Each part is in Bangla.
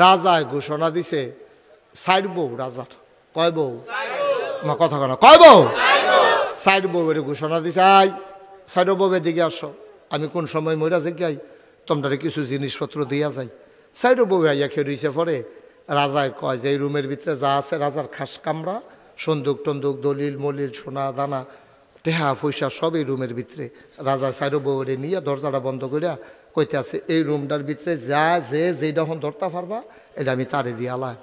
রাজায় ঘোষণা দিছে 4 বউ রাজার। কয় বউ? মা কথা কয় না, কয় বউ? 4 বউয়ের ঘোষণা দিছে, আই 4 বউ এদিকে আসো, আমি কোন সময় মইরা যাই তোমরা কিছু জিনিসপত্র দিয়া যাই। 4 বউ আইয়া খেয়ে পরে রাজায় কয় যে এই রুমের ভিতরে যা আছে রাজার খাস কামরা, সন্দুক টন্দুক, দলিল মলিল, সোনা দানা, টেহা পয়সা সব এই রুমের ভিতরে। রাজা 4 বউরে নিয়ে দরজাটা বন্ধ করিয়া কইতে আছে, এই রুমটার ভিতরে যা যেটা এখন ধরতে পারবা এটা আমি তারে দিয়ে আলাম।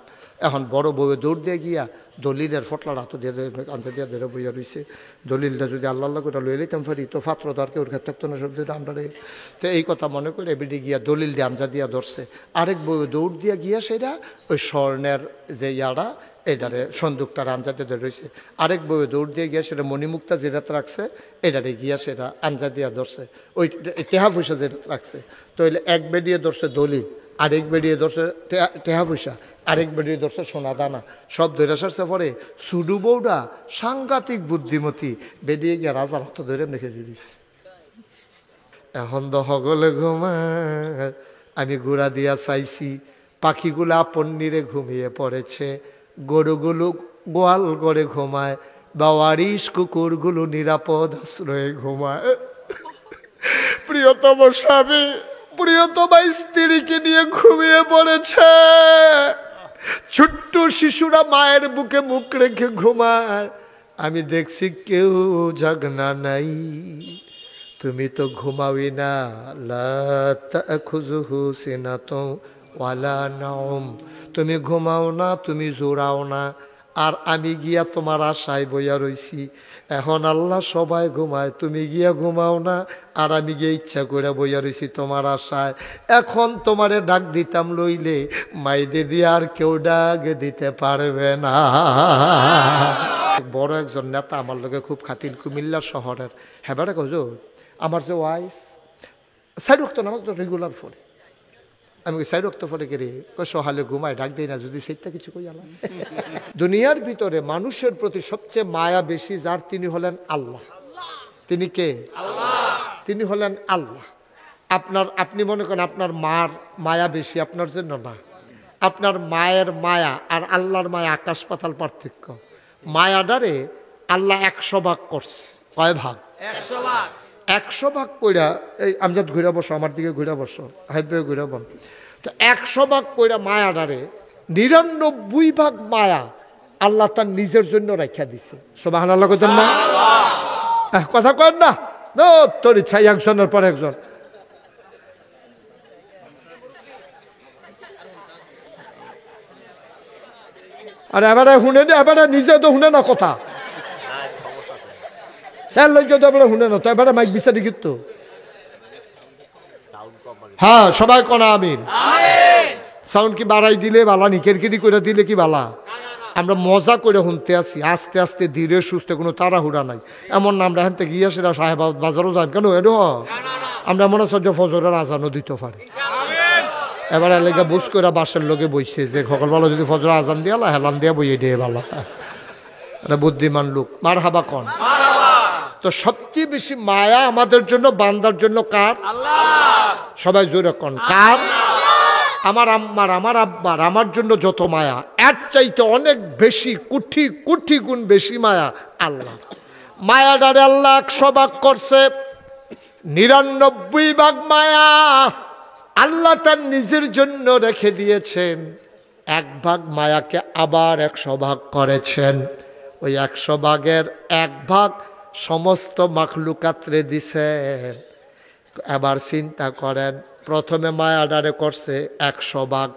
এখন বড় বউয়ে দৌড় দিয়ে গিয়া দলিলের ফটলার হাতে দিয়ে আনতে দিয়ে ধরে বইয়া রয়েছে। দলিলটা যদি আল্লাহ করে লয়ে লইতাম পারি তো পাত্র তো আর কেউ থাকতো না, সব দিয়ে আমরা। তো এই কথা মনে করে বেডি গিয়া দলিল দিয়ে আমজা দিয়া ধরছে। আরেক বউয়ে দৌড় দিয়া গিয়া সেটা ওই স্বর্ণের যে ইয়ারা এটারে সন্দুকটার আঞ্জা দিয়ে রয়েছে। আরেক বউয়ে দৌড় দিয়ে গিয়া সেটা মণিমুক্তা যেটা রাখছে এটারে গিয়া সেটা আঞ্জা দিয়া ধরছে, ওই টেহা পয়সা যেটা রাখছে। তো এক বেডিয়ে ধরছে দলিল, আরেক বেডিয়ে ধরছে টেহা পয়সা, আরেক বেডিয়ে ধরছে সোনা দানা, সব ধরে সারছে। পরে সুডু বউডা সাংঘাতিক বুদ্ধিমতী, বেডিয়ে গিয়া রাজার হাত ধরে রেখে দিস। এখন তো হগলে ঘুমায়, আমি গুড়া দিয়া চাইছি, পাখিগুলা পন্নিরে ঘুমিয়ে পড়েছে, গরুগুলো গোয়াল করে ঘুমায়, বাওয়ারিশ কুকুরগুলো নিরাপদ আশ্রয়ে ঘুমায়। প্রিয়তম স্বামী প্রিয়তমা স্ত্রীকে নিয়ে ঘুমিয়ে পড়েছে, ছোট্ট শিশুরা মায়ের বুকে মুখ রেখে ঘুমায়। আমি দেখছি কেউ জাগনা নাই, তুমি তো ঘুমাওই না, লা তাখুযুহু সিনাতুন ওয়ালা নাওম, তুমি ঘুমাও না, তুমি জোরাও না, আর আমি গিয়া তোমার আশায় বইয়া রইছি। এখন আল্লাহ সবাই ঘুমায়, তুমি গিয়া ঘুমাও না, আর আমি গিয়ে ইচ্ছা করে বইয়া রইছি তোমার আশায়। এখন তোমারে ডাক দিতাম লইলে মাইদে দিয়ে আর কেউ ডাক দিতে পারবে না। বড় একজন নেতা আমার লোকে খুব খাতির, কুমিল্লা শহরের। হ্যাঁ বেটা কজো, আমার যে ওয়াইফ 4 ওয়াক্ত নামাজ তো রেগুলার পড়ে। আমি 4 ওয়াক্ত পড়ে কে রে, সহালে ঘুমায়, ডাক দেয় না যদি সেইটা কিছু কই আলাম। দুনিয়ার ভিতরে মানুষের প্রতি সবচেয়ে মায়া বেশি যার, তিনি হলেন আল্লাহ। তিনি কে? আল্লাহ। তিনি হলেন আল্লাহ। আপনি মনে করেন আপনার মার মায়া বেশি আপনার জন্য না, আপনার মায়ের মায়া আর আল্লাহর মায়া আকাশ পাতাল পার্থক্য। মায়াডারে আল্লাহ 100 ভাগ করছে। কয় ভাগ? 100 ভাগ। 100 ভাগ কইরা, এই আমজাদ ঘুরে বসো, আমার দিকে ঘুরে বসো, হাইবে ঘুরে বল। তো 100 ভাগ কইরা মায়াডারে 99 ভাগ মায়া আল্লাহ তার নিজের জন্য রাখিয়া দিছে। সুবহানাল্লাহ কইতেন না? কথা কন না, তোর ইচ্ছা একজনের পর একজন। আর এবারে শুনে নি, এবারে নিজে তো শুনে না কথা, শুনে না তো, এবারে মাইক বিচারি কিন্তু। হ্যাঁ সবাই কোনা আমিন। সাউন্ড কি বাড়াই দিলে বালা নি, কেরকেরি করে দিলে কি বালা? আমরা মজা করে শুনতে আসি, আস্তে আস্তে ধীরে সুস্থে, কোনো তাড়াহুড়া নাই। এমন না আমরা এখান থেকে গিয়ে সেটা সাহেবাবাদ বাজারও যাই কেন, এর আমরা মনে হচ্ছে যে ফজরের আজানও দিতে পারি। এবার এলাকা বুঝ করে বাসের লোকে বইছে যে সকালবেলা যদি ফজর আজান দিয়া হেলান দিয়া বইয়ে দিয়ে ভালো, এটা বুদ্ধিমান লোক। মার হাবা কন। তো সবচেয়ে বেশি মায়া আমাদের জন্য, বান্দার জন্য কার? আল্লাহ। সবাই জোরে কন, কার? আমার আম্মার, আমার আব্বার, আমার জন্য যত মায়া, এর চাইতে অনেক বেশি, কোটি কোটি গুণ বেশি মায়া আল্লাহ। মায়াডারে আল্লাহ 100 ভাগ করছে, 99 ভাগ মায়া আল্লাহ তার নিজের জন্য রেখে দিয়েছেন। 1 ভাগ মায়াকে আবার 100 ভাগ করেছেন। ওই 100 ভাগের 1 ভাগ সমস্ত মাখলুকাতরে দিছেন। এবার চিন্তা করেন, প্রথমে মায়াডারে করছে 100 ভাগ,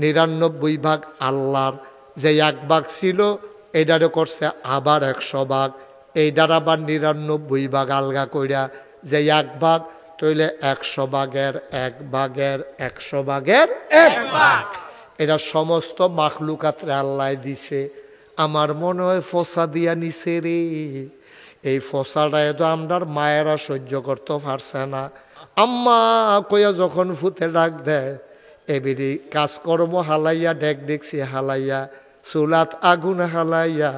99 ভাগ আল্লাহর। যে 1 ভাগ ছিল এটারে করছে আবার 100 ভাগ, এইটার আবার 99 ভাগ আলগা কইরা যে 1 ভাগ, তইলে 100 ভাগের 1 ভাগের 100 ভাগের 1 ভাগ। এটা সমস্ত মাখলুকাতরে আল্লাহ দিছে। আমার মনে হয় ফসা দিয়া নিছে রে। এই ফসাটা তো আমরার মায়েরা সহ্য করতে পারছে না। আম্মা কইয়া যখন ফুতে ডাক দেয়, এবিরি কাজকর্ম হালাইয়া, দেখছি হালাইয়া, চুলাত আগুন হালাইয়া,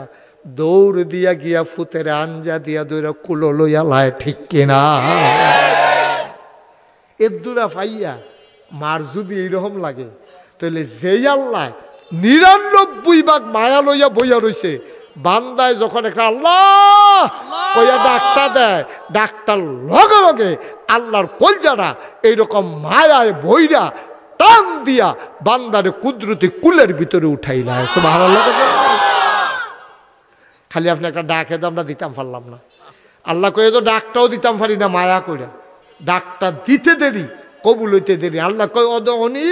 দৌড় দিয়া গিয়া ফুতের আঞ্জা দিয়া দৌড়া কুলো লইয়া লায়, ঠিক কিনা? এর দূরা পাইয়া মার যদি এইরকম লাগে, তাহলে যেই আল্লাহ 99 ভাগ মায়া লইয়া বইয়া রইছে, বান্দায় যখন একটা আল্লাহ কইয়া ডাকটা দেয়, ডাকটার লগে লগে আল্লাহর কলজাটা এইরকম মায়ায় বইরা টান দিয়া বান্দারে কুদরতি কুলের ভিতরে উঠাইলা। সুবহানাল্লাহ। খালি আপনি একটা ডাকে তো আমরা দিতাম পারলাম না, আল্লাহ কয়ে তো ডাকটাও দিতাম পারি না, মায়া কইরা ডাকটা দিতে দেরি, কবুল হইতে দেরি। আল্লাহ কয় অনি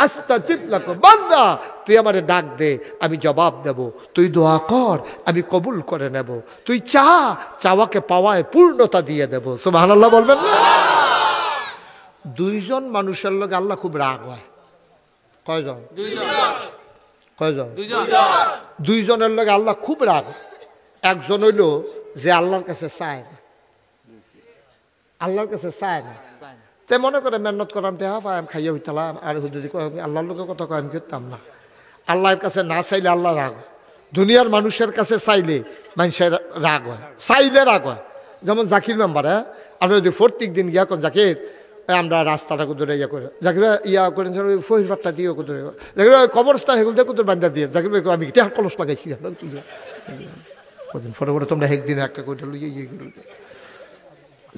আস্তা চিল্লা কর, বান্দা তুই আমারে ডাক দে, আমি জবাব দেব, তুই দোয়া কর, আমি কবুল করে নেব, তুই চাওয়াকে পাওয়ায় পূর্ণতা দিয়ে দেব। সুবহানাল্লাহ বলবেন না? দুইজন মানুষের লগে আল্লাহ খুব রাগ হয়। কয়জন? কয়জন? দুইজনের লগে আল্লাহ খুব রাগ। একজন হইল যে আল্লাহর কাছে চায় না, আল্লাহর কাছে চায় না, তে মনে করে মেহনত করাম টেহা পাই আমি খাইয়া হইতালাম, আর হুদুদি আল্লাহর লোকের কথা কয় আমি করতাম না। আল্লাহর কাছে না চাইলে আল্লাহ রাগ হয়। দুনিয়ার মানুষের কাছে চাইলে মানুষের রাগ হয়, চাইলে রাগ হয়। যেমন জাকির মেম্বার, হ্যাঁ, আপনি যদি প্রত্যেক দিন গিয়া করেন জাকির আমরা রাস্তাটা কুদরে ইয়া করে, জাকির ইয়া করেন ফহির পাট্টা দিয়ে কুদরে, জাকির কবরস্থান হেগুল দিয়ে কুদুর বান্ধা দিয়ে, জাকির ভাই আমি টেহার কলস লাগাইছি, কদিন পরে পরে তোমরা একদিন একটা কইটা লইয়া ইয়ে করে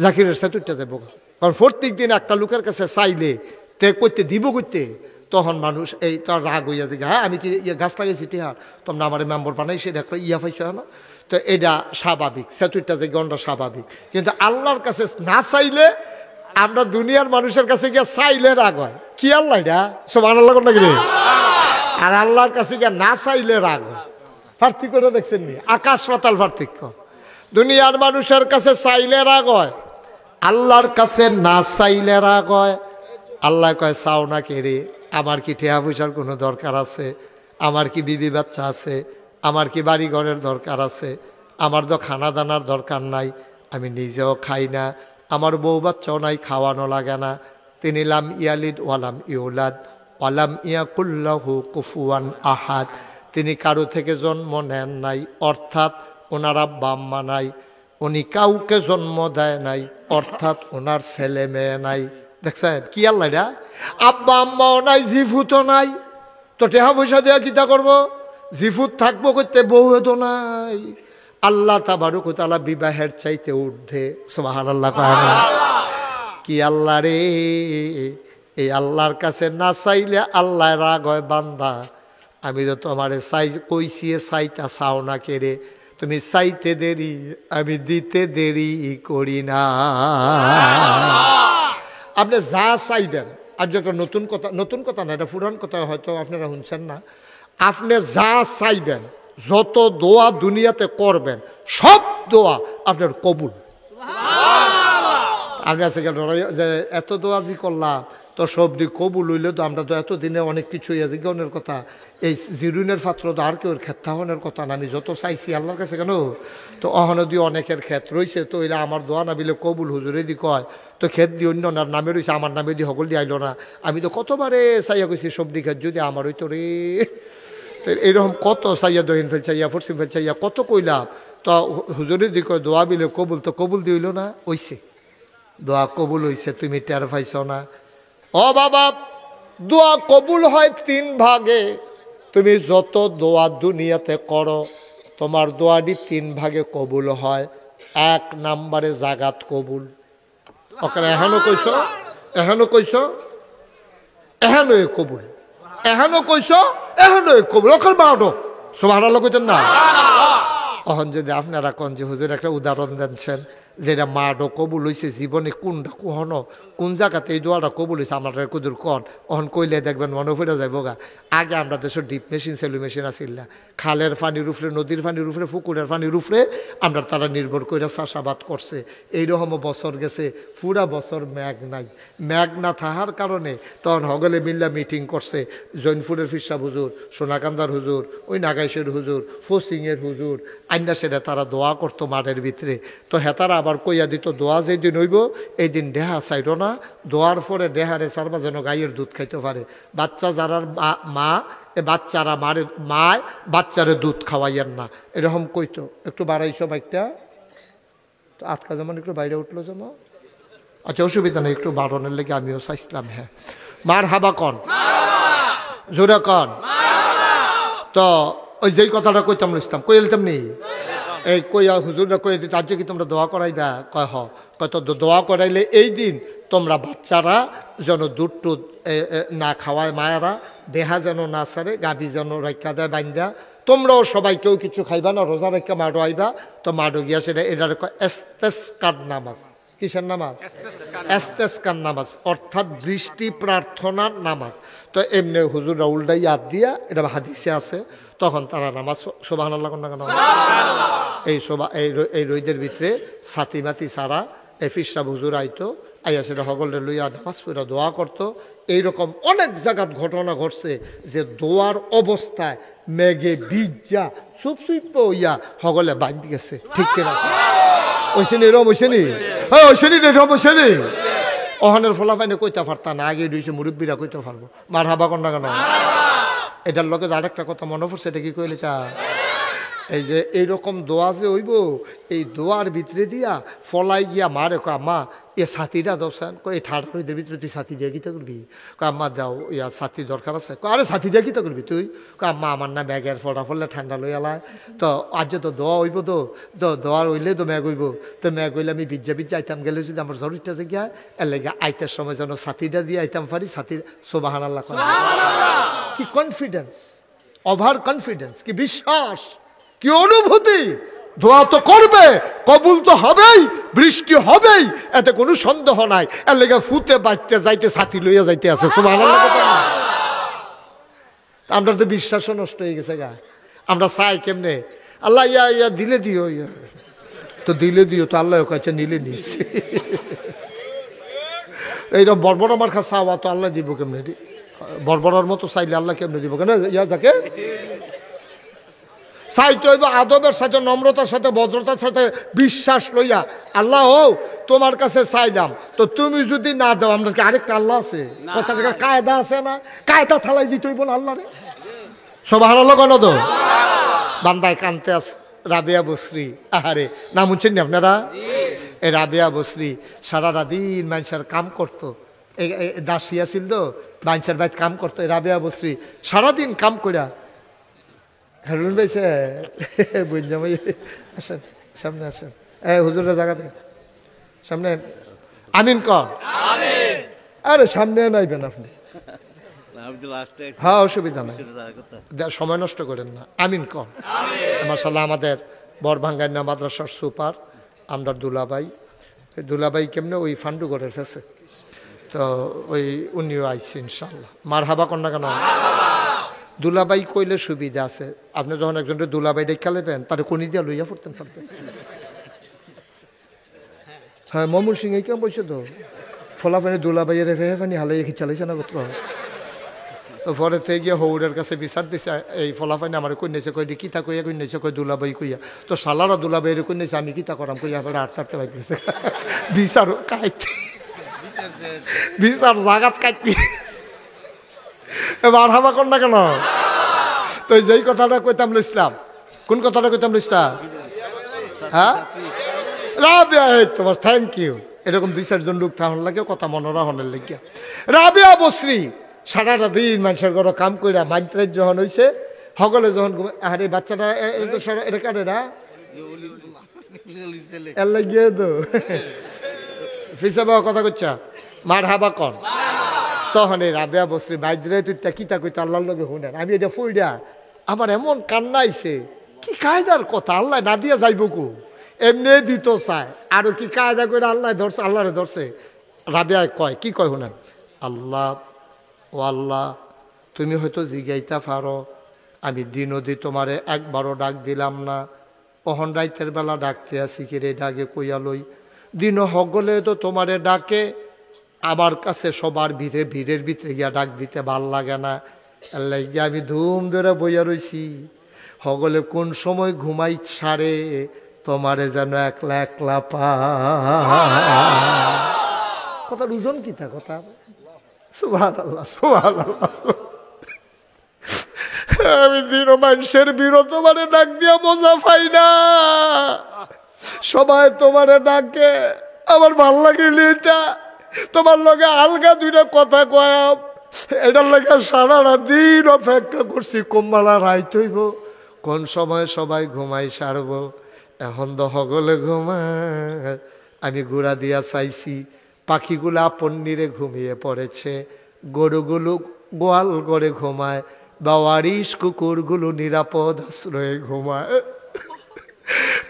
জাকিরের সেতুরটা যাবো। কারণ প্রত্যেক দিন একটা লোকের কাছে চাইলে তে করতে দিব করতে, তখন মানুষ এই তার রাগ হইয়া যে হ্যাঁ আমি কি ইয়ে গাছ লাগাইছি টিহার, তোমরা আমার মেম্বর বানাইছি একটা ইয়া পাইছো না, তো এটা স্বাভাবিক, সেতুরটা যে গন্ডা স্বাভাবিক। কিন্তু আল্লাহর কাছে না চাইলে, আমরা দুনিয়ার মানুষের কাছে গিয়ে চাইলে রাগ হয়। কি আল্লাহ এটা সুবহানাল্লাহ কোন নাকি? আর আল্লাহর কাছে গিয়ে না চাইলে রাগ হয়। পার্থক্য করে দেখছেন নি? আকাশ পাতাল পার্থক্য। দুনিয়ার মানুষের কাছে চাইলে রাগ হয়, আল্লাহর কাছে না চাইলে রাগ হয়। আল্লাহ কয় চাও না কে রে, আমার কি টেহা পয়সার কোনো দরকার আছে, আমার কি বিবি বাচ্চা আছে, আমার কি বাড়ি ঘরের দরকার আছে, আমার তো খানা দানার দরকার নাই, আমি নিজেও খাই না, আমার বউ বাচ্চাও নাই, খাওয়ানো লাগে না। তিনি লাম ইয়ালিদ ওয়ালাম ইউলাদ ওয়ালাম ইয়াকুল্লাহু কুফুয়ান আহাদ, তিনি কারো থেকে জন্ম নেন নাই, অর্থাৎ ওনার আব্বা আম্মা নাই, উনি কাউকে জন্ম দেয় নাই, অর্থাৎ ওনার ছেলে মেয়ে নাই। দেখছেন কি আল্লাহ এটা? আব্বা আম্মাও নাই, জিফুতও নাই, তো টেহা পয়সা দেওয়া কিতা করবো? জিফুত থাকবো করতে, বউ তো নাই। আল্লাহ তাবারক ওয়া তাআলা বিবাহের চাইতে ঊর্ধ্বে। সুবহানাল্লাহ। কি আল্লাহ রে! এই আল্লাহর কাছে না চাইলে আল্লাহ রাগ হয়, বান্দা আমি তো তোমারে চাই কইছি চাইতা চাও না কে রে, তুমি চাইতে দেরি, আমি দিতে দেরি করি না। আপনি যা চাইবেন, আর যেটা নতুন কথা না, এটা পুরান কথা, হয়তো আপনারা শুনছেন না, আপনি যা চাইবেন, যত দোয়া দুনিয়াতে করবেন, সব দোয়া আপনার কবুল। আমি আছে কেন যে এত দোয়া জি করলাম তো সব দিক কবুল হইলে তো আমরা তো এতদিনে অনেক কিছু জীবনের কথা, এই জিরুনের পাত্র তো আর কেউ ক্ষেত্রাহনের কথা না, আমি যত চাইছি আল্লাহর কাছে কেন, তো অহন দিয়ে অনেকের ক্ষেত রয়েছে, তো এরা আমার দোয়া না বিলে কবুল হুজুরে দি কয়, তো ক্ষেত দিয়ে অন্য নামে রয়েছে, আমার নামে দিয়ে সকল দিয়ে আইল না। আমি তো কতবারে চাইয়া কইছি সবজি ক্ষেত যদি আমার হইতো রে, তো এইরকম কত চাইয়া দহিন ফেল চাইয়া পশ্চিম ফেল চাইয়া কত কইলাম, তো হুজুরে দি কয় দোয়া বিলে কবুল, তো কবুল দিইল না, ওইছে দোয়া কবুল হইছে, তুমি টের পাইছ না? ও বাবা, দোয়া কবুল হয় 3 ভাগে। তুমি যত দোয়া দুনিয়াতে করো, তোমার দোয়াটি 3 ভাগে কবুল হয়। 1 নম্বরে জাগাত কবুল। ওখানে এখানো কইছ, এখানো কইছ, এখানো কবুল, এখানো কইছ, এখানো কবুল, ওখানে বারো। সুবহানাল্লাহ কইতেন না? এখন যদি আপনারা কোন যে হুজুর একটা উদাহরণ দেনছেন যেটা মাডো কবুল হয়েছে জীবনে, কোনটা কোহনো কোন জায়গাতে এই দোয়াটা কবুল হয়েছে আমার কুদুর কন, অহন কইলে দেখবেন মনে ফিরে যাইব গা। আগে আমরা দেশের ডিপ মেশিন সেলু মেশিন আসিল না, খালের পানির উপরে, নদীর পানির উপরে, পুকুরের পানির উপরে আমরা তারা নির্ভর করে চাষাবাদ করছে। এইরকম বছর গেছে, পুরা বছর মেঘ নাই, মেঘ না থাকার কারণে তখন হগলে মিল্লা মিটিং করছে, জৈনপুরের ফিরসাব হুজুর, সোনাকান্দার হুজুর, ওই নাগাইশের হুজুর, ফসিংয়ের হুজুর, আইনা সেটা তারা দোয়া করতো মাঠের ভিতরে। তো হেতারা আবার কইয়া দিত দোয়া যেদিন হইব এই দিন দেহা চাইল না, দোয়ার পরে দেহারে সারবা যেন গাইয়ের দুধ খাইতে পারে। বাচ্চা যারার মা, এ বাচ্চারা মায় বাচ্চারে দুধ খাওয়াইয়েন না, এরকম কইতো। একটু বাড়াইছো বাইকটা, তো আজকা যেমন একটু বাইরে উঠলো যেমন, আচ্ছা অসুবিধা নেই, একটু বাড়ানোর লেগে আমিও চাইছিলাম। হ্যাঁ, মার হাবা কন। জোরে কন। তো ওই যেই কথাটা কইতাম ইসলাম কই এলতাম নি, এই কইয়া হুজুররা কই দিত আজ কি তোমরা দোয়া করাইবা, কয় হ, কয় তো দোয়া করাইলে এই দিন তোমরা বাচ্চারা যেন দুধ টুধ না খাওয়ায়, মায়েরা দেহা যেন না সারে, গাভী যেন রক্ষা দেয় বাইন্দা, তোমরাও সবাই কেউ কিছু খাইবা না, রোজা রেখা মাডো আইবা। তো মাডো গিয়া সেটা এটার এস্তেস্কার নামাজ। কিসের নামাজ? এস্তেস্কার নামাজ, অর্থাৎ বৃষ্টি প্রার্থনার নামাজ। তো এমনি হুজুররা উল্টাই ইয়াদ দিয়া, এটা হাদিসে আছে, তখন তারা নামাজ সুবহানাল্লাহ না কেন এই রইদের ভিতরে ছাতি মাতি সারা এই ফিরসাব হুজুর আইতো, আইয়া সেটা হগলের লইয়া নামাজ পড়া দোয়া করতো। এইরকম অনেক জায়গার ঘটনা ঘটছে যে দোয়ার অবস্থায় মেঘে ভিজা চুপ ইয়া হগলে বাঁধ গেছে, ঠিক কিনা? ওইসেনি রম ওইসেনি, হ্যাঁ ওইসেনি রে রম ওইসেনি। ওখানের ফলাফাইনে কইতে পারতা না, আগে রয়েছে মুরব্বীরা কইতে পারবো। মার হাবা কর না কেন? এটার লগে আরেকটা কথা মনে পড়ছে, এটা কি কইলে চা, এই যে এইরকম দোয়া যে হইব, এই দোয়ার ভিতরে দিয়া ফলাই গিয়া মারে আম্মা এ ছাতিটা দোসান, এই ঠান্ডা রোদের ভিতরে তুই ছাতি দিয়ে কিতা করবি? আম্মা যাও ইয়া ছাতি দরকার আছে। আরে ছাতি দিয়ে কিতা করবি তুই? আম্মা আমার না ব্যাগের ফটা ফললে ঠান্ডা লই আলায়, তো আজ তো দোয়া হইব, তো দোয়ার হইলে তো ম্যাগ হইব, তো ম্যাগ হইলে আমি ভিজা আইতাম গেলে যদি আমার জরুরিটা যে গিয়া এর লেগে আইতার সময় যেন ছাতিটা দিয়ে আইতাম পারি। ছাতির সুবহানাল্লাহ, কি কনফিডেন্স, ওভার কনফিডেন্স, কি বিশ্বাস, কি অনুভূতি। দোয়া তো করবে, কবুল তো হবেই, বৃষ্টি হবেই, এতে কোনো সন্দেহ নাই। এর লেগে ফুতে বাঁচতে যাইতে ছাতি লইয়া যাইতে আছে। সুবহানাল্লাহ। আমরা তো বিশ্বাসও নষ্ট হয়ে গেছে গা। আমরা চাই কেমনে আল্লাহ ইয়া দিলে দিও, ইয়া তো দিলে দিও, তো আল্লাহ কাছে নিলে নিস। এইটা বর্বর আমার কাছে চাওয়া, তো আল্লাহ দিব কেমনে? বর্বরার মতো চাইলে আল্লাহ কেমনে দিব? কেন ইয়া যাকে চাইতে হইব আদবের সাথে, নম্রতার সাথে, ভদ্রতার সাথে, বিশ্বাস লইয়া। আল্লাহ ও তোমার কাছে চাইলাম, তো তুমি যদি না দাও, আমরা কি আরেকটা আল্লাহ আছে? কথা কায়দা আছে না, কায়দা থালাই দিতে হইব না আল্লাহ রে। সুবহানাল্লাহ কেন? তো বান্দায় কানতে আছে রাবেয়া বসরি, আহারে নাম শুনছেন নি আপনারা? এই রাবেয়া বসরি সারাটা দিন মানুষের কাম করতো, দাসিয়া ছিল তো, মানুষের বাইত কাম করতো। রাবেয়া বসরি সারাদিন কাম কইরা হারুন ভাইছে বুঝলাম, আসেন সামনে আসেন, হুজুরের জায়গাতে সামনে আমিন কর। আরে সামনে নাইবেন আপনি, হ্যাঁ অসুবিধা নাই, সময় নষ্ট করেন না, আমিন কর। মাশাআল্লাহ আমাদের বড়ভাঙ্গাইনা মাদ্রাসার সুপার আমরা দুলাভাই কেমনে ওই ফান্ডুগড়ের ফেসে, তো ওই উনিও আইসি ইনশাল্লাহ। মার হাবা কর না কেন? দুলাভাই কইলে সুবিধা আছে, আপনি যখন একজনকে দুলাভাই ডেকে নেবেন, তার কোনি দিয়া লইয়া পড়তেন পারবেন। হ্যাঁ মমুর সিং এই কেমন বলছে তো, ফলাফানি দুলাভাইয়ের রেফানি হালাই চালাইছে না কত। তো পরে থেকে গিয়ে হৌরের কাছে বিচার দিছে, এই ফলাফানি আমার কইনেছে, কই কিতা কইয়া কইনেছে, কই দুলাভাই কইয়া, তো সালারা দুলাভাইয়ের কইনেছে, আমি কিতা করাম কইয়া আটতে পাইতেছে বিচার কাইতে, বিচার জাগাত কাইতে। এবার হাবা কর না কেন? তো যেই কথাটা কইতাম ইসলাম, কোন কথাটা কইতাম ইসলাম? হ্যাঁ রাবিয়া, তোমার থ্যাংক ইউ। এরকম দুই চারজন লোক থাকার লাগে কথা মনোরা হনের লাগিয়া। রাবিয়া বসরি সারাটা দিন মানুষের ঘরে কাম কইরা মাইন্ত্রের যখন হয়েছে, সকলে যখন আরে বাচ্চাটা এটা কাটে না এর লাগিয়ে তো ফিসা বাবা কথা কচ্ছা মার হাবা কর। তখন এই রাবেয়া বসরি বাইরে তুইটা কিতা কইতে আল্লাহর লগে শুনেন, আমি এটা ফুইডা আমার এমন কান্না আইছে, কি কায়দার কথা, আল্লাহ না দিয়া যাইব কু, এমনি দিত চায়, আরো কি কায়দা করে আল্লাহ ধরছে, আল্লাহরে ধরছে। রাবেয়া কয়, কি কয় শুনেন, আল্লাহ ও আল্লাহ তুমি হয়তো জিগাইতা পারো, আমি দিনদি তোমারে একবারও ডাক দিলাম না, অহন রাইতের বেলা ডাকতে আসি কিরে ডাকে কইয়া লই, দিন হগলে তো তোমারে ডাকে, আমার কাছে সবার ভিড়ের ভিতরে গিয়া ডাক দিতে ভাল লাগে না, গিয়া আমি ধুম ধরে বইয়া রইছি, হগলে কোন সময় ঘুমাই সারে তোমারে যেন একলা একলা পা। কথা বুঝুন কি তা কথা, সুবহানাল্লাহ সুবহানাল্লাহ। আমি দিন মানুষের বিরত তোমারে ডাক দিয়া মজা পাই না, সবাই তোমারে ডাকে, আমার ভাল লাগে এটা তোমার লগে আলগা দুইটা কথা কয়াম, এটার লেগে সারা দিন অপেক্ষা করছি কোম্বালা রাইত হইব, কোন সময় সবাই ঘুমাই সারব। এখন দহগলে ঘুমায়, আমি গুড়া দিয়া চাইছি, পাখিগুলো আপন নিরে ঘুমিয়ে পড়েছে, গরুগুলো গোয়াল করে ঘুমায়, বাওয়ারিশ কুকুরগুলো নিরাপদ আশ্রয়ে ঘুমায়।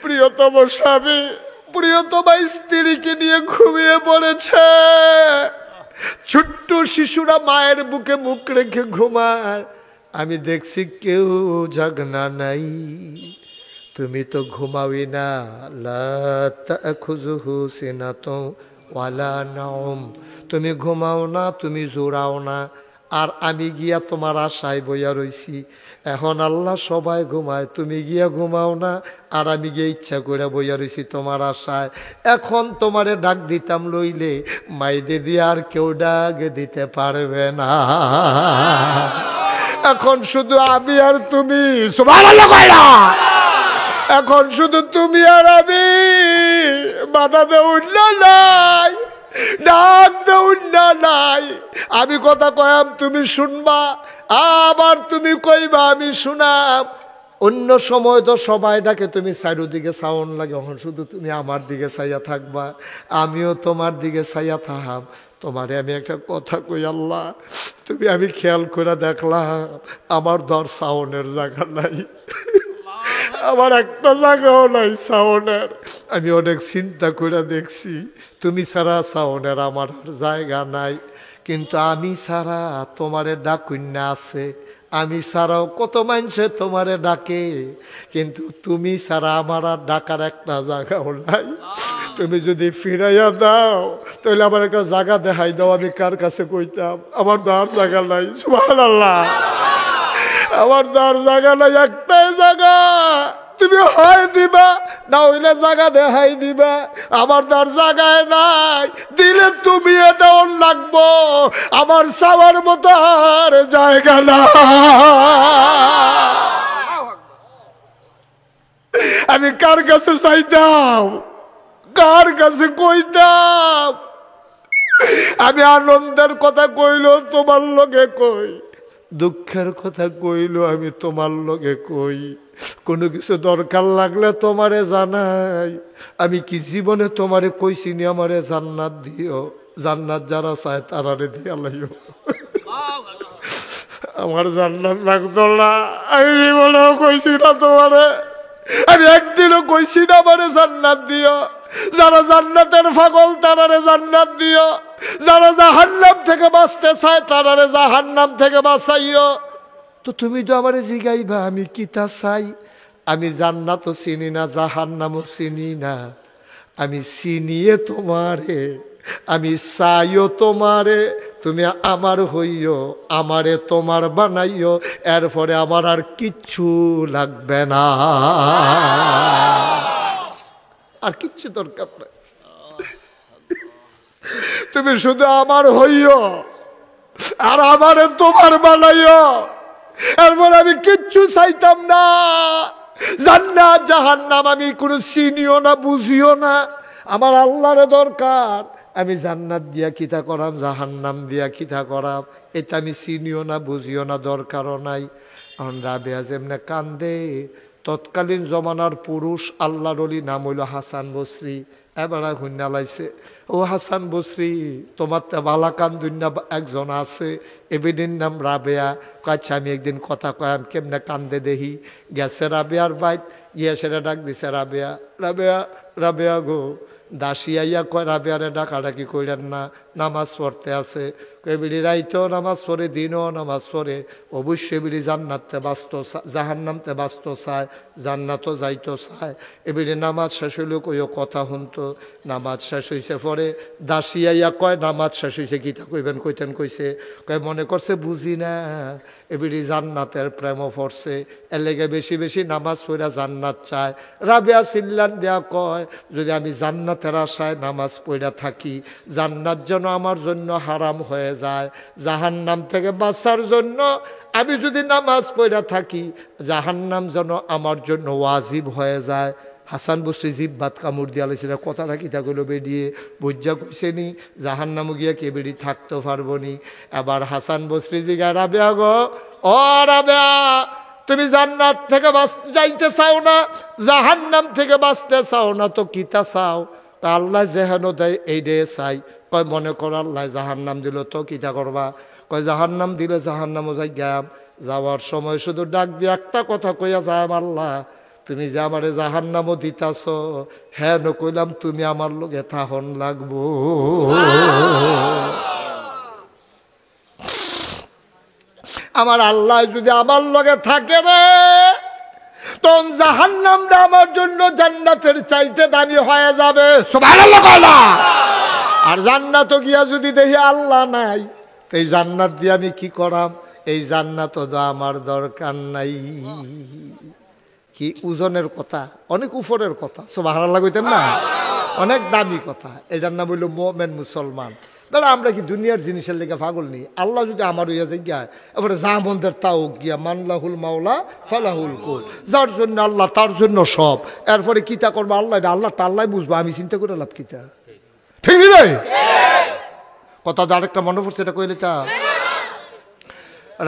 প্রিয়তম স্বামী প্রিয়তমা স্ত্রীকে নিয়ে ঘুমিয়ে পড়েছে, ছোট্ট শিশুরা মায়ের বুকে মুখ রেখে ঘুমায়। আমি দেখছি কেউ জাগনা নাই। তুমি তো ঘুমাবি না, লা তাখুযুহু সিনাতুন ওয়ালা নাওম, তুমি ঘুমাও না, তুমি জোড়াও না। আর আমি গিয়া তোমার আশায় বইয়া রইছি। এখন আল্লাহ সবাই ঘুমায়, তুমি গিয়া ঘুমাও না, আর আমি গিয়ে ইচ্ছা করে বইয়া রইছি তোমার আশায়। এখন তোমারে ডাক দিতাম লইলে মাইদে দিয়ে আর কেউ ডাক দিতে পারবে না। এখন শুধু আমি আর তুমি, সুবহানাল্লাহ কইরা, এখন শুধু তুমি আর আমি। বাধা দেউন না নাই, ডাক দেউন না নাই। আমি কথা কয়াম তুমি শুনবা, আবার তুমি কইবা আমি শুনাম। অন্য সময় তো সবাই ডাকে, তুমি চারিদিকে সাউন্ড লাগে, এখন শুধু তুমি আমার দিকে চাইয়া থাকবা, আমিও তোমার দিকে চাইয়া থাকাম। তোমারে আমি একটা কথা কই আল্লাহ, তুমি আমি খেয়াল করে দেখলাম আমার ধর সাউন্ডের জায়গা নাই, আমার একটা জায়গাও নাই সাউন্ডের। আমি অনেক চিন্তা করে দেখছি, তুমি ছাড়া সাউন্ডের আমার জায়গা নাই। কিন্তু আমি ছাড়া তোমারে ডাকুন্যা আছে, আমি ছাড়াও কত মানুষে তোমারে ডাকে, কিন্তু তুমি ছাড়া আমার আর ডাকার একটা জায়গাও নাই। তুমি যদি ফিরাইয়া দাও তাহলে আমার একটা জায়গা দেখাই দাও, আমি কার কাছে কইতাম? আমার দার জায়গা নাই। সুবহানাল্লাহ, আমার দার জায়গা নাই, একটাই জায়গা। তুমি হয় দিবা, না হইলে জায়গা দেখাই দিবা। আমার দার জায়গায় নাই, দিলে তুমি এটাও লাগবো। আমার চাওয়ার মতো আর জায়গা না। আমি কার কাছে চাইতাম, কার কাছে কইতাম? আমি আনন্দের কথা কইল তোমার লগে কই, দুঃখের কথা কইল আমি তোমার লগে কই, কোনো কিছু দরকার লাগলে তোমারে জানাই। আমি কি জীবনে তোমারে কইছি নি আমারে জান্নাত দিও? জান্নাত যারা চায় তারারে দিয়া লাইও। আমার জান্নাত লাগতো না, আমি জীবনেও কইছি না তোমারে, আমি একদিনও কইছি না আমারে জান্নাত দিও। যারা জান্নাতের পাগল তারারে জান্নাত দিও, যারা জাহান্নাম থেকে বাঁচতে চায় তারারে জাহান্নাম থেকে বাঁচাইও। তো তুমি তো আমারে জিগাইবা আমি কিতা চাই? আমি জান্নাতও চিনি না, জাহান্নামও চিনি না, আমি চিনিয়ে তোমারে, আমি চাইও তোমারে। তুমি আমার হইও, আমারে তোমার বানাইও, এরপরে আমার আর কিচ্ছু লাগবে না, আর কিচ্ছু দরকার নাই। তুমি শুধু আমার হইও আর আমারে তোমার বানাইও, এরপর আমি কিচ্ছু চাইতাম না। জান্নাত জাহান্নাম আমি কোনো চিনিও না, বুঝিও না। আমার আল্লাহরে দরকার, আমি জান্নাত দিয়া কিতা করাম, জাহান্নাম দিয়া কিতা করাম, এটা আমি চিনিও না, বুঝিও না, দরকারও নাই। এখন রাবেয়া যেমনে কান্দে, তৎকালীন জমানার পুরুষ আল্লাহর ওলি নাম হইল হাসান বসরি। এবার হুন্না লাইছে, ও হাসান বসরি, তোমার তো বালা কান্দুন্না একজন আছে, এবিনের নাম রাবেয়া। আচ্ছা আমি একদিন কথা কয়াম, কেমনে কান্দে দেখি। গেছে রাবেয়ার বাইত, গিয়া সেটা ডাক দিছে, রাবেয়া রাবেয়া রাবেয়া গো। দাসী আইয়া কয় রাবেয়ারে ডাকাডাকি কইলেন না, নামাজ পড়তে আছে। এবিড়ি রাইতেও নামাজ পড়ে, দিনও নামাজ পড়ে, অবশ্যই এবিড়ি জান্নাতে বাঁচত, জাহান্নামতে বাঁচত চায়, জান্নাতও যাইতো চায়। এবিড়ি নামাজ শেষ হইল কইও কথা শুনতো। নামাজ শেষ হইছে পরে দাসী আইয়া কয় নামাজ শেষ হইছে, গীতা কইবেন? কইতেন কইছে, কয় মনে করছে বুঝি না, এবিড়ি জান্নাতের প্রেমও পড়ছে, এর লেগে বেশি বেশি নামাজ পড়া জান্নাত চায়। রাবেয়া চিল্লান দেয়া কয়, যদি আমি জান্নাতের আশায় নামাজ পড়া থাকি, জান্নাত যেন আমার জন্য হারাম হয়ে যায়, জাহান্নাম থেকে বাঁচার জন্য আমি যদি নামাজ পড়া থাকি, জাহান্নাম যেন আমার জন্য ওয়াজিব হয়ে যায়। হাসান বসরি জিভ ভাত কামড় দিয়া লাইছিল কথাটা কিতাগুলো বেরিয়ে বুঝা কইছেনি জাহান্নামে গিয়া কে বেরি থাকতে পারবো নি। এবার হাসান বসরি জিগা রাবেয়া গো, ও রাবেয়া, তুমি জান্নাত থেকে বাঁচতে যাইতে চাও না, জাহান্নাম থেকে বাঁচতে চাও না, তো কিতা চাও? তা আল্লাহ যেহেন দেয় এই ডে চাই। কয় মনে করো আল্লাহ জাহান্নাম দিল, তো কিতা করবা? কয় জাহান্নাম দিলে জাহান্নামও যাই গাম, যাওয়ার সময় শুধু ডাক দিয়ে একটা কথা কইয়া যাম, আল্লাহ তুমি যে আমারে জাহান্নামও দিতাছ, হ্যাঁ ন কইলাম তুমি আমার লগে থাহন লাগবো। আমার আল্লাহ যদি আমার লগে থাকে রে, তখন জাহান্নামটা আমার জন্য জান্নাতের চাইতে দামি হয়ে যাবে। সুবহানাল্লাহ কইলা। আর জান্নাত গিয়া যদি দেখি আল্লাহ নাই, এই জান্নাত দিয়ে আমি কি করাম? এই জান্নাত তো আমার দরকার নাই। কি ওজনের কথা, অনেক উপরের কথা। সুবহানাল্লাহ কইতেন না, অনেক দামি কথা। এটার নাম হইল মুমিন মুসলমান। দাদা আমরা কি দুনিয়ার জিনিসের লেগে পাগল নেই? আল্লাহ যদি আমার হইয়া যাই গিয়া, এবারে যা মন্দের তাও গিয়া, মানলাহুল মাওলা ফালাহুল কুল, যার জন্য আল্লাহ তার জন্য সব। এরপরে কিতা করবো আল্লাহ, আল্লাহ তাল্লাই বুঝবো, আমি চিন্তা করে লাভ কিতা? ঠিক নেই কথা? আরেকটা মনে পড়ছে, এটা কইলে তা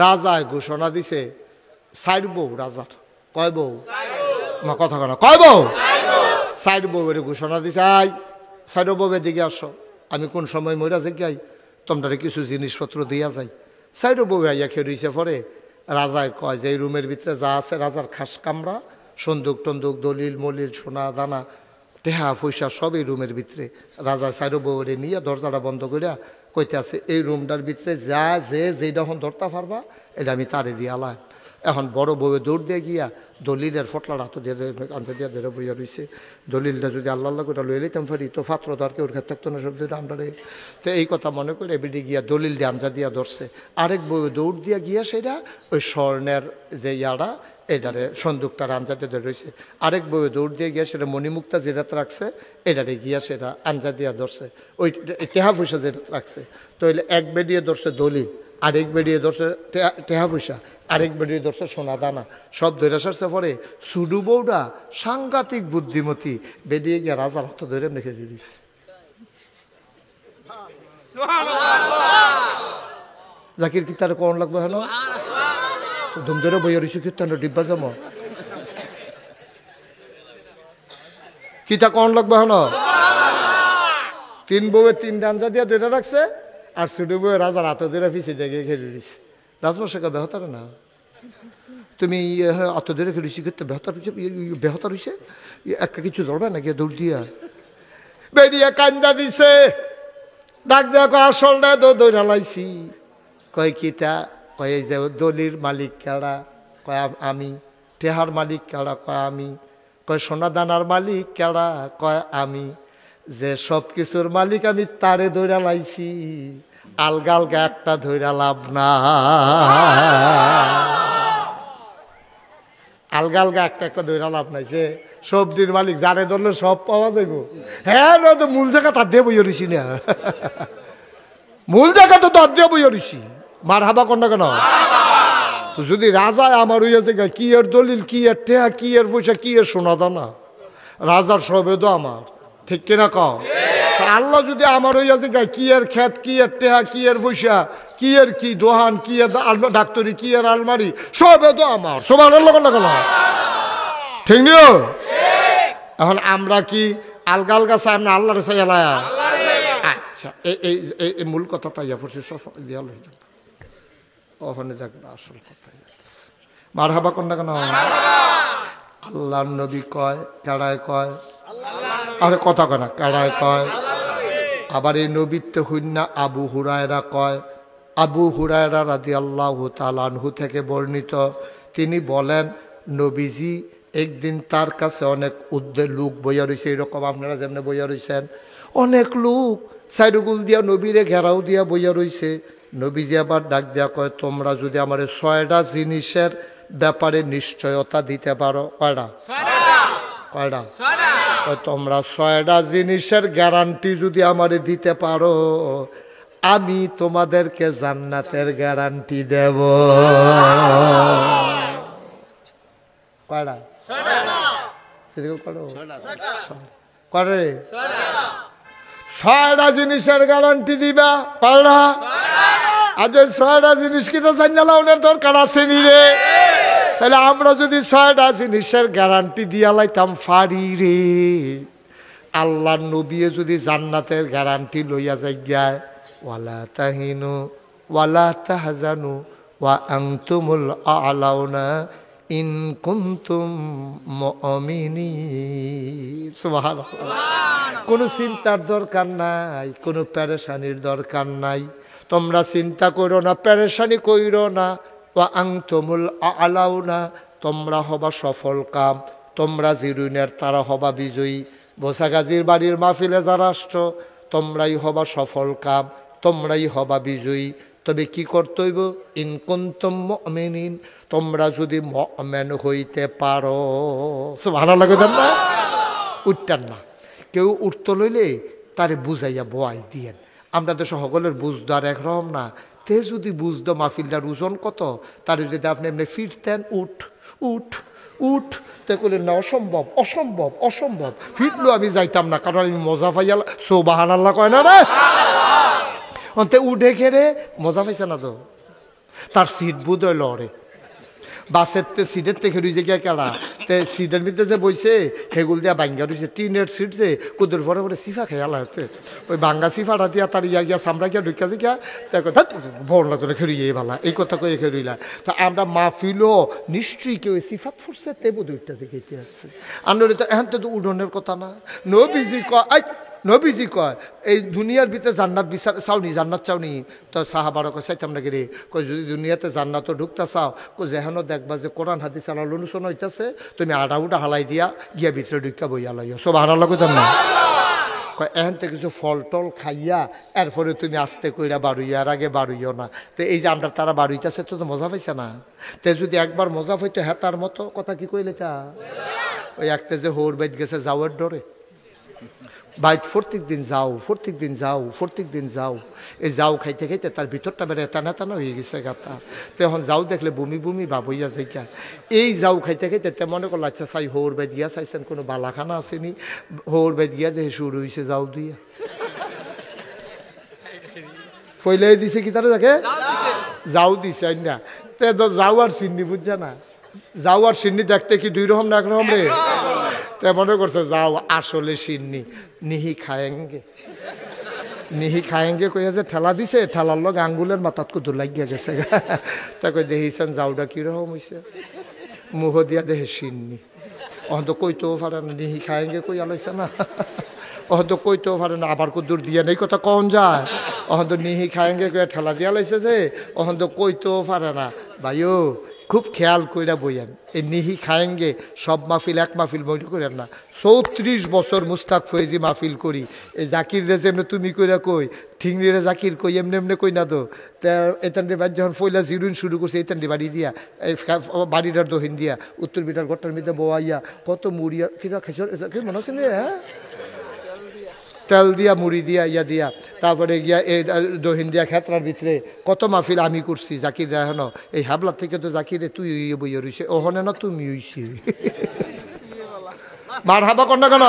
রাজায় ঘোষণা দিছে, সাইড বউ রাজার, কয় বউ? মা কথা কেন, কয় বউ? সাইড বউ এর ঘোষণা দিছে, আই সাইড বউয়ের দিকে আসো, আমি কোন সময় মইরা যাই, তোমরা কিছু জিনিসপত্র দিয়া যাই। সাইড বউ আইয়া খেয়ে পরে রাজায় কয় যে এই রুমের ভিতরে যা আছে রাজার খাস কামরা, সন্দুক টন্দুক, দলিল মলিল, সোনা দানা, টেহা পয়সা সব এই রুমের ভিতরে। রাজা সাইড বউরে নিয়ে দরজাটা বন্ধ করিয়া কইতে আছে, এই রুমটার ভিতরে যা যেটা এখন ধরতে পারবা এটা আমি তারে দিয়ে আলাম। এখন বড় বউয়ে দৌড় দিয়ে গিয়া দলিলের ফটলাটা হাতে দিয়ে আনতে দিয়ে ধরে বইয়া রয়েছে। দলিলটা যদি আল্লাহ আল্লাহ করে লয়ে লইতাম পারি, তো পাত্র তো আর কেউ খেতে থাকতো না, সব দিয়ে আমরারে। তো এই কথা মনে করে বেডি গিয়া দলিল দিয়ে আমজা দিয়া ধরছে। আরেক বউয়ে দৌড় দিয়া গিয়া সেটা ওই স্বর্ণের যে ইয়ারা এটারে সন্দুকটার আঞ্জাতে ধরে রয়েছে। আরেক বউয়ে দৌড় দিয়ে গিয়া সেটা মণিমুক্তা যেটাতে রাখছে এটারে গিয়া সেটা আঞ্জা দিয়া ধরছে, ওই টেহা পয়সা যেটা রাখছে। তো এক বেডিয়ে ধরছে দলিল, আরেক বেডিয়ে ধরছে টেহা পয়সা, আরেক বেডিয়ে ধরছে সোনা দানা, সব ধরে সারছে। পরে সুডু বউটা সাংঘাতিক বুদ্ধিমতী, বেডিয়ে গিয়া রাজার হাত ধরে রেখে দিস। জাকির কি তার কোন লাগবে হলো ধুম ধরে বইয়া রয়েছে, কীর্তন ডিব্বা জমা কিতা কোন লাগবে হলো। তিন বউয়ে তিন ডাঞ্জা দিয়া ধরে রাখছে, আর ছোটো বউয়ে রাজার হাতে ধরে পিছিয়ে দিয়ে গিয়ে খেলে দিছে। রাজবর্ষকে বেহতার না, তুমি অত ধরে খেলেছি করতে বেহতার হয়েছে, একটা কিছু ধরবে না গিয়ে দৌড় দিয়া বেরিয়ে কান্দা দিছে। ডাক দেওয়া আসল না দৌড়া লাইছি। কয় কিতা? কয় এই যে দলির মালিক কারা? কয় আমি। টেহার মালিক কারা? কয় আমি। কয় সোনা দানার মালিক কারা? কয় আমি। যে সব কিছুর মালিক আমি, তারে দৌড়া লাইছি, আলগা আলগা একটা ধৈরা লাভ না। আলগা আলগা একটা একটা ধৈরা লাভ নাই। সে সবজির মালিক, যারে ধরলে সব পাওয়া যাইব। হ্যাঁ তো মূল জায়গা তার দিয়ে বইয়া রইছি না, মূল জায়গা তো তার দিয়ে বইয়া রইছি। মার হাবা কর না কেন? তো যদি রাজায় আমার হইয়াছে কি এর দলিল, কি এর টেহা, কি এর পয়সা, কি এর সোনা দানা, রাজার সবে তো আমার, ঠিক কিনা কও? আল্লাহ যদি আমার হইয়াছে কি এর খেত, কি এর টেহা, কি এর পয়সা, কি এর কি দোহান, কি এর ডাক্তারি, কি এর আলমারি, সবে তো আমার। সবার আল্লাহ কেন? ঠিক নিও। এখন আমরা কি আলগা আলগা চাই না আল্লাহর চাই? আচ্ছা, এই মূল কথাটা ইয়া পড়ছি, সব দেওয়া হয়ে যাবে ওখানে দেখবে আসল কথা। মার হাবা কর না কেন? আল্লাহ নবী কয়, কেড়ায় কয়, আরে কথা কয় না, কেড়ায় কয়। আবার এই নবীত্ব হুন্না আবু হুরায়রা কয়, আবু হুরায়রা রাদিয়াল্লাহু তাআলা আনহু থেকে বর্ণিত, তিনি বলেন নবীজি একদিন তার কাছে অনেক লোক বইয়া রয়েছে, এরকম আপনারা যেমন বইয়া রয়েছেন, অনেক লোক সাইডুগুল দিয়া নবীরে ঘেরাও দিয়া বইয়া রয়েছে। নবীজি আবার ডাক দিয়া কয়, তোমরা যদি আমার 6টা জিনিসের ব্যাপারে নিশ্চয়তা দিতে পারো। কয়টা? কয়টা? তোমরা 6টা জিনিসের গ্যারান্টি যদি আমারে দিতে পারো, আমি তোমাদেরকে জান্নাতের গ্যারান্টি দেব। কয়টা? করে 6টা জিনিসের গ্যারান্টি দিবা পারা। আজ 6টা জিনিস কিনা জানালাউনের দরকার আছে নি রে? তাহলে আমরা যদি 6টা জিনিসের গ্যারান্টি দিয়া লাইতাম ফারি রে, আল্লাহ নবী যদি জান্নাতের গ্যারান্টি লইয়া যাইয়ায়, ওয়ালা তাহিনু ওয়ালা তাহজানু ওয়া আনতুমুল আ'লাউনা ইন কুনতুম মুমিনিন। সুবহানাল্লাহ। কোনো চিন্তার দরকার নাই, কোনো পেরেশানির দরকার নাই। তোমরা চিন্তা করো না, পেরেশানি কইরো না। ওয়া আনতুমুল আ'লাউনা, তোমরা হবা সফল কাম, তোমরা জিরুনের তারা হবা বিজয়ী। বোসাগাজির বাড়ির মাহফিলে যারা আসছো, তোমরাই হবা সফল কাম, তোমরাই হবা বিজয়ী। তবে কি করতে হইব? ইন কুনতুম মুমিনিন, তোমরা যদি মুমিন হইতে পারো। সুবহানাল্লাহ কইতেন না? উঠতেন না। কেউ উঠতে লইলে তারে বুঝাইয়া বয়াই দিয়েন। আমরা তো সকলের বুঝদার একরকম না। তে যদি বুঝতো মাহফিলটার ওজন কত, তারে যদি আপনি এমনি ফিরতেন উঠ উঠ উঠ, তে করলেন না অসম্ভব অসম্ভব অসম্ভব, ফিরলো আমি যাইতাম না, কারণ আমি মজা পাইয়া। সুবহানাল্লাহ কয় না রে? অন্তে উঠে খেরে মজা পাইছে না তো, তার সিট বুধ হয় লড়ে বাসের সিটের থেকে রুইছে গিয়া কেলা তে সিটের ভিতরে যে বইছে সেগুল দিয়া ভাঙ্গা রয়েছে, টিনের সিট যে কুদুর পরে পরে সিফা খেয়ে আলাতে ওই ভাঙ্গা সিফাটা দিয়া তার ইয়া গিয়া সামরা গিয়া ঢুকা যে গিয়া ভরলা করে খেরুইয়ে ভালা, এই কথা কয়ে খেরুইলা। তা আমরা মাহফিলও নিশ্চয়ই কেউ সিফাত ফুটছে তে বোধ উঠতেছে খেতে আসছে। আমরা তো এখন তো উডনের কথা না। নবীজি কয়, নবীজি কয় এই দুনিয়ার ভিতরে জান্নাত বিচার চাওনি, জান্নাত চাওনি? তো সাহাবারা কয় চাইতাম নাকি রে? কয় যদি দুনিয়াতে জান্নাতও ঢুকতে চাও, কয় যেহেন দেখবা যে কোরআন হাদিস আলাল অনুসরণ হইতেছে, তুমি আডা উডা হালাই দিয়া গিয়া ভিতরে ঢুকা বইয়া লাইও। সুবহানাল্লাহ কইতাম না? কয় এখান থেকে কিছু ফল টল খাইয়া এরপরে তুমি আস্তে কইরা বাড়ুইয়া, আর আগে বাড়ুইও না। তো এই যে আমরা তারা বাড়ুইতেছে তো মজা পাইছে না? তো যদি একবার মজা পাইতো হেতার মতো কথা কি কইলে তা ওই একটা যে হোর বাইত গেছে যাওয়ার ডরে বাইক প্রত্যেক দিন যাও, প্রত্যেক দিন যাও, প্রত্যেক দিন যাও, এই যাও খাইতে খাইতে তার ভিতরটা বেড়ে টানা টানা হয়ে গেছে গাতা। তো এখন যাও দেখলে বমি বমি ভাব হইয়া যাইকা, এই যাও খাইতে খাইতে তে মনে করলো আচ্ছা চাই হোর বাই দিয়া চাইছেন কোনো বালাখানা আসেনি, হোর বাই দিয়া দেখে শুরু হয়েছে যাও দিয়া ফইলাই দিছে কি তারা যাকে যাও দিছে না। তে যাও আর সিন্নি বুঝছে না, যাও আর সিন্নি দেখতে কি দুই রকম না একরকম রে? তে মনে করছে যাও আসলে সিন্নি নিহি খায়েঙ্গে, নিহি খায়েঙ্গে কইয়া যে ঠেলা দিছে, ঠেলার লগ আঙ্গুলের মাথাত কুদুর লাগিয়া গেছে। তা কই দেখিছেন যাওটা কিরকম হয়েছে, মুহ দিয়া দেহে সিন্নি। অহন তো কইতেও পারে না, নিহি খায়েঙ্গে কইয়া লাইছে না, অহন তো কইতেও পারে না, আবার কুদুর দিয়া নেই কথা কন যায়। অহন তো নিহি খায়েঙ্গে কইয়া ঠেলা দিয়া লাইছে যে, অহন তো কইতেও পারে না। ভাইও খুব খেয়াল কইরা বইয়েন, এই নিহি খায়েঙ্গে সব মাহফিল এক মাহফিল বইটা করেন না। 34 বছর মুস্তাক ফয়েজি মাহফিল করি, এই জাকির রে যেমনি তুমি কইরা কই, ঠিংরিরে জাকির কই এমনি এমনি কই না তো। তা এতানটি বাড়ি যখন ফইলা জিরুন শুরু করছে, এতানটি বাড়ি দিয়া এই বাড়িটার দহিন দিয়া উত্তর বিটার ঘরটার মধ্যে বোয়াইয়া কত মুড়িয়া কিনা খাইছ কি মনে হচ্ছে না? হ্যাঁ তেল দিয়া মুড়ি দিয়া ইয়া দিয়া তারপরে গিয়া এই দহিন দিয়া খেতরার ভিতরে কত মাহফিল আমি করছি। জাকির এখন এই হাবলার থেকে তো জাকিরে তুই বইয়া রইছে, ওহনে না তুমি হইছি মার হাবা কর না কেন?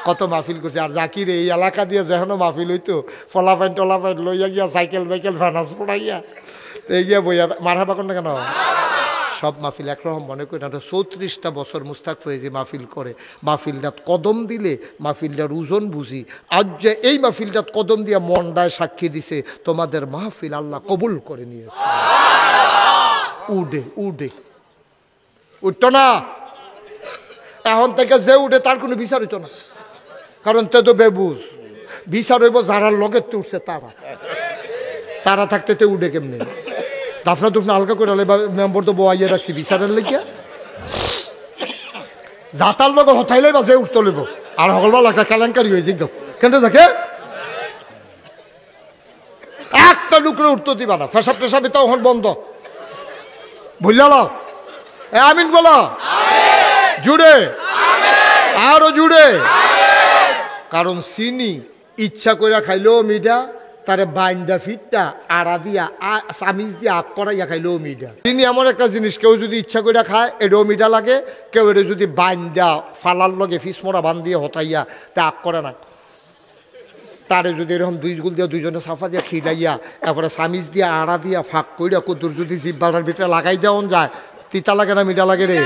কত মাহফিল করছে। আর জাকির এই এলাকা দিয়ে যেন মাহফিল হইতো, ফলাফাইন টলাফাইন লইয়া গিয়া সাইকেল বাইকেল ফানাস পড়াইয়া এই গিয়া বইয়া মার হাবা কর না কেন? সব মাহফিল একরকম মনে করি না। 34টা বছর মুস্তাক ফয়েজি মাহফিল করে, মাহফিলটাত কদম দিলে মাহফিলটার ওজন বুঝি। আজ যে এই মাহফিলটাত কদম দিয়া মনটায় সাক্ষী দিছে তোমাদের মাহফিল আল্লাহ কবুল করে নিয়েছে। উডে উডে উঠতো না, এখন থেকে যে উঠে তার কোনো বিচার হইতো না, কারণ তে তো বেবুজ। বিচার হইব যারা লগে উঠছে তারা, তারা থাকতে তে উঠে কেমনি? দাফনা দুফনা হালকা করে মেম্বর তো বইয়া রাখছি বিচারের লেগিয়া, যাতার লোক হঠাইলে বাজে উঠতে লইব। আর সকলবার একটা কেলেঙ্কারি হয়েছে কেন থাকে একটা লুকরে উঠতে দিবা না, ফেসাব টেসাব এটা ওখান বন্ধ বুঝল। আমিন বলো জুড়ে আরো জুড়ে। কারণ চিনি ইচ্ছা করে খাইলেও মিঠা, তারে বাইন্দা ফিটটা আড়া দিয়া চামিচ দিয়ে আগ করাইয়া খাইলে মিঠা। তিনি এমন একটা জিনিস কেউ যদি ইচ্ছা করে খায় এটাও মিঠা লাগে, কেউ এটা যদি বাইন্দা ফালার লগে ফিসমরা বান দিয়ে হতাইয়া তা আগ করে না। তারে যদি এরকম দুই গুল দিয়ে দুইজনে সাফা দিয়ে খিলাইয়া এরপরে চামিচ দিয়ে আড়া দিয়া ফাঁক কইরা কুতুর যদি জিব্বাটার ভিতরে লাগাই দেওয়া যায়, তিতা লাগে না মিঠা লাগে রে?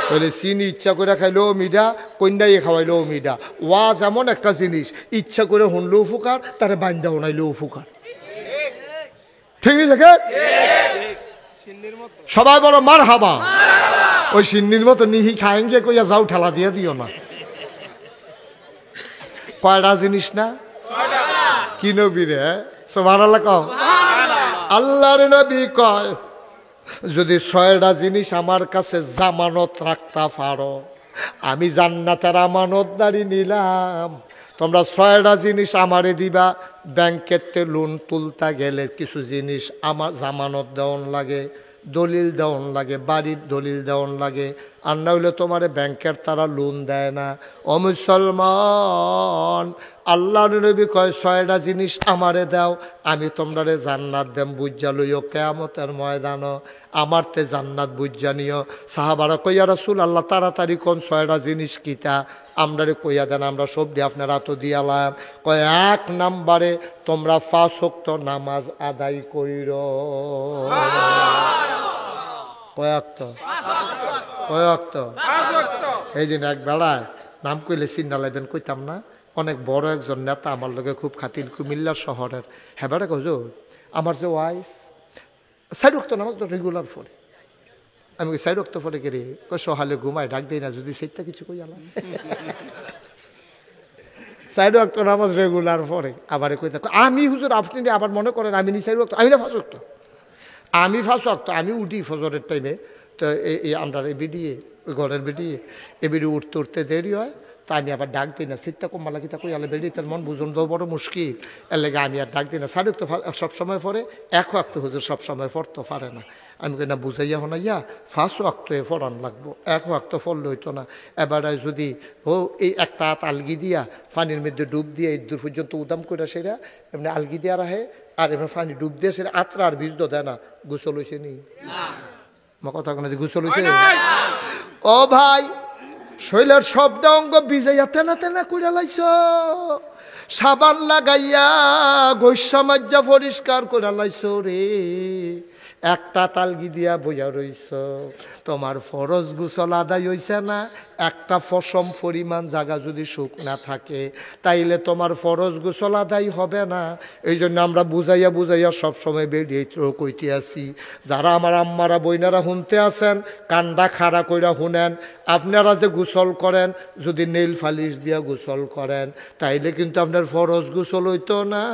তাহলে চিনি ইচ্ছা করে খাইলেও মিঠা, কন্যাই খাওয়াইলেও মিঠা। ওয়াজ এমন একটা জিনিস, ইচ্ছা করে শুনলেও উপকার, তারে বাইন্দা শোনাইলেও উপকার। ঠিক আছে? সবাই বড় মার হাবা। ওই সিন্নির মতো নিহি খায়েঙ্গে কইয়া যাও, ঠেলা দিয়ে দিও না। কয়টা জিনিস না? কি নবী রে? সুবহানাল্লাহ কও। আল্লাহর নবী কয় যদি 6টা জিনিস আমার কাছে জামানত রাখতে পারো, আমি জান্নাতের আমানতদারি নিলাম। তোমরা 6টা জিনিস আমারে দিবা। ব্যাংকেতে লোন তুলতে গেলে কিছু জিনিস আমার জামানত দেওয়ান লাগে, দলিল দেওয়ান লাগে, বাড়ির দলিল দেওয়ান লাগে, আর না হইলে তোমার ব্যাংকের তারা লোন দেয় না। ও মুসলমান, আল্লাহর নবী কয় 6টা জিনিস আমারে দাও, আমি তোমরারে জান্নাত দেম। বুঝা লইও কিয়ামতের ময়দান আমার তে জান্নাত বুঝা নিও। সাহাবারা কইয়া রাসূল আল্লাহ তাড়াতাড়ি কোন 6টা জিনিস কিতা আমরারে কইয়া দেন, আমরা সব দিয়ে আপনারা তো দিয়ালাম। কয় 1 নম্বরে তোমরা 5 ওয়াক্ত নামাজ আদায় কইরো। কয়ক্ত? এই দিন এক বেড়ায় নাম কইলে চিন্তা লাগবেন, কইতাম না, অনেক বড় একজন নেতা আমার লগে খুব খাতির, কুমিল্লা শহরের। হ্যাঁ বেড়া কজ আমার যে ওয়াইফ 4 ওয়াক্ত নামাজ তো রেগুলার পড়ে। আমি কই 4 ওয়াক্ত পড়ে কে রে? কই সহালে ঘুমায়, ডাক দেই না যদি সেইটা কিছু কই আলাম। 4 ওয়াক্ত নামাজ রেগুলার পড়ে। আবার কইতা আমি হুজুর আপনি আবার মনে করেন আমি 4 ওয়াক্ত, আমি না 5 ওয়াক্ত। আমি 5 ওয়াক্ত, আমি উঠি ফজরের টাইমে। তো এই আমরা বেরিয়ে ওই ঘরের বেরিয়ে এবারে উঠতে উঠতে দেরি হয়, তা আমি আবার ডাক দিই না। সিটটা কম মালা কিতা কই আলে বেরিয়ে তার মন বুঝন দেওয়া বড় মুশকিল, এর লেগে আমি আর ডাক দিই না। 4 ওয়াক্ত সবসময় পড়ে, 1 ওয়াক্ত হুজুর সবসময় পড়তে পারে না। আমি কই না বুঝাইয়া হনাইয়া 5 ওয়াক্ত পড়ান লাগবো, 1 ওয়াক্ত পড়লে হইতো না। এবারে যদি এই একটা হাত আলগি দিয়া পানির মধ্যে ডুব দিয়ে এই দূর পর্যন্ত উদাম করে সেরা এমনি আলগি দিয়া রাখে, আর এমনি পানি ডুব দিয়ে সেরা আত্রা আর বীজ দেয় না। গোসল হয়েছে নি? কথা কোনো গোসল হয়েছে? ও ভাই, শৈলের সবটা অঙ্গ ভিজাইয়া তেনা তেনা করে লাইছ, সাবান লাগাইয়া গৈস্য মজ্জা পরিষ্কার করে লাইছ রে, একটা তালগি দিয়া বইয়া রইছ। তোমার ফরজ গোসল আদায় হইছে না? একটা পশম পরিমাণ জায়গা যদি শুকনা থাকে তাইলে তোমার ফরজ গোসল আদায় হবে না। এই জন্য আমরা বুঝাইয়া বুঝাইয়া সবসময় বেরিয়ে কইতে আসি, যারা আমার আম্মারা বইনারা শুনতে আছেন কান্দা খাড়া কইরা শুনেন। আপনারা যে গোসল করেন যদি নেইল ফালিশ দিয়া গোসল করেন তাইলে কিন্তু আপনার ফরজ গোসল হইতো না।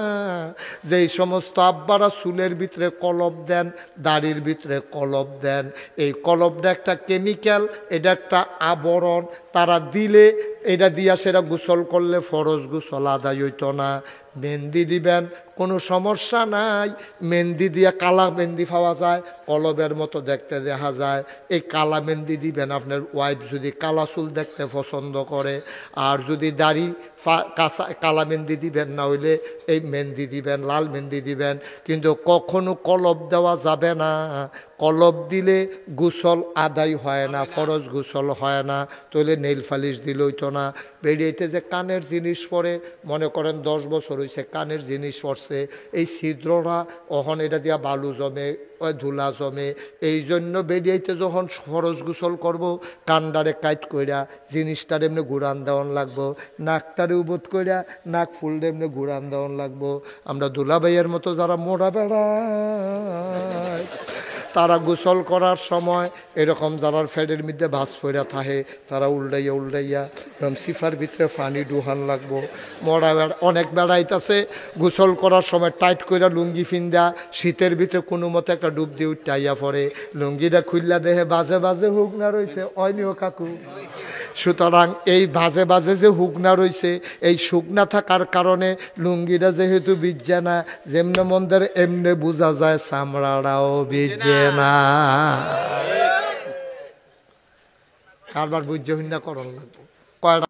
যেই সমস্ত আব্বারা চুলের ভিতরে কলপ দেন, দাড়ির ভিতরে কলপ দেন, এই কলপটা একটা কেমিক্যাল, এটা একটা আবরণ, তারা দিলে এটা দিয়া সেটা গোসল করলে ফরজ গোসল আদায় হইতো না। মেহেন্দি দিবেন, কোনো সমস্যা নাই, মেহেন্দি দিয়ে কালা মেহেন্দি পাওয়া যায়, কলবের মতো দেখতে দেখা যায়, এই কালা মেহেন্দি দিবেন। আপনার ওয়াইফ যদি কালা চুল দেখতে পছন্দ করে, আর যদি দাড়ি কাঁচা কালা মেহেন্দি দিবেন, না হইলে এই মেহেন্দি দিবেন, লাল মেহেন্দি দিবেন। কিন্তু কখনো কলব দেওয়া যাবে না, কলব দিলে গোসল আদায় হয় না, ফরজ গোসল হয় না। তাহলে নেইল ফালিশ দিলে হইতো না। বেরিয়েতে যে কানের জিনিস পরে, মনে করেন 10 বছর হয়েছে কানের জিনিস পড়ছে, এই ছিদ্ররা অহন এটা দিয়া বালু জমে, ধুলা জমে। এই জন্য বেরিয়েতে যখন ফরজ গোসল করব কান্ডারে কাইট কইরা জিনিসটার এমনি ঘুরান দেওয়ান লাগবো, নাকটারে উবোধ কইরা নাক ফুলটা এমনি ঘুরান দেওয়ান লাগবো। আমরা দুলাভাইয়ের মতো যারা মোড়া বেড়ায় তারা গোসল করার সময় এরকম যারা ফ্যাডের মধ্যে ভাস পইরা থাকে তারা উল্টাইয়া উল্টাইয়া এরকম সিফার ভিতরে পানি ডুহান লাগবো। মরা বেড়া অনেক বেড়াইতেছে, গোসল করার সময় টাইট কইরা লুঙ্গি ফিন্দা শীতের ভিতরে কোনো মতো একটা ডুব দিয়ে উঠাইয়া পড়ে, লুঙ্গিটা খুললা দেহে বাজে বাজে হুকনা রয়েছে, অয়নিও কাকু। সুতরাং এই বাজে বাজে যে হুকনা রয়েছে, এই শুকনা থাকার কারণে লুঙ্গিটা যেহেতু ভিজে না, যেমনে মন্দের এমনি বোঝা যায় চামড়াটাও ভিজে না। কারবার বুঝে হিন্দা করণ লাগবো। কয়টা